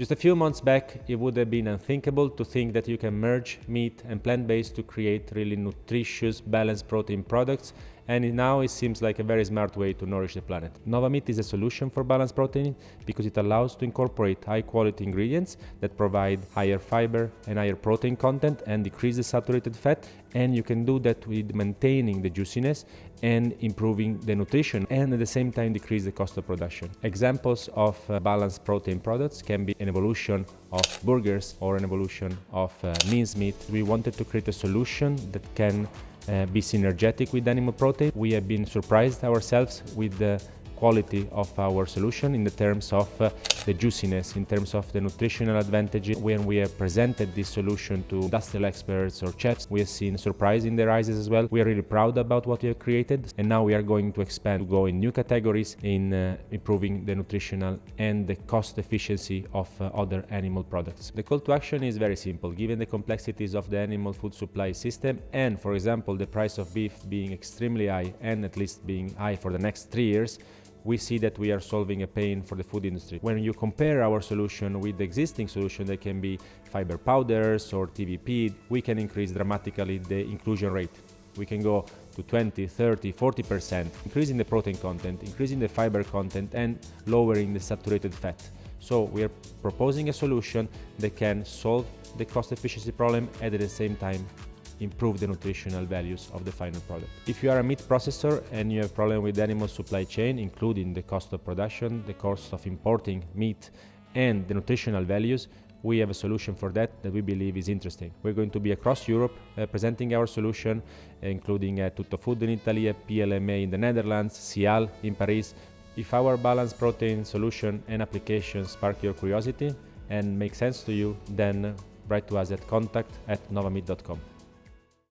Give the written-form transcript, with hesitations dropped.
Just a few months back, it would have been unthinkable to think that you can merge meat and plant-based to create really nutritious, balanced protein products, and now it seems like a very smart way to nourish the planet. Novameat is a solution for balanced protein because it allows to incorporate high-quality ingredients that provide higher fiber and higher protein content and decrease the saturated fat, and you can do that with maintaining the juiciness and improving the nutrition, and at the same time decrease the cost of production. Examples of balanced protein products can be an evolution of burgers or an evolution of mincemeat. We wanted to create a solution that can be synergetic with animal protein. We have been surprised ourselves with the quality of our solution in the terms of the juiciness, in terms of the nutritional advantages. When we have presented this solution to industrial experts or chefs, we have seen surprise in their eyes as well. We are really proud about what we have created, and now we are going to expand to go in new categories in improving the nutritional and the cost efficiency of other animal products. The call to action is very simple. Given the complexities of the animal food supply system and, for example, the price of beef being extremely high and at least being high for the next 3 years, we see that we are solving a pain for the food industry. When you compare our solution with the existing solution that can be fiber powders or TVP, we can increase dramatically the inclusion rate. We can go to 20, 30, 40%, increasing the protein content, increasing the fiber content, and lowering the saturated fat. So we are proposing a solution that can solve the cost efficiency problem and at the same time improve the nutritional values of the final product. If you are a meat processor and you have problem with the animal supply chain, including the cost of production, the cost of importing meat, and the nutritional values, we have a solution for that we believe is interesting. We're going to be across Europe presenting our solution, including Tutto Food in Italy, PLMA in the Netherlands, Cial in Paris. If our balanced protein solution and application spark your curiosity and make sense to you, then write to us at contact@novameat.com.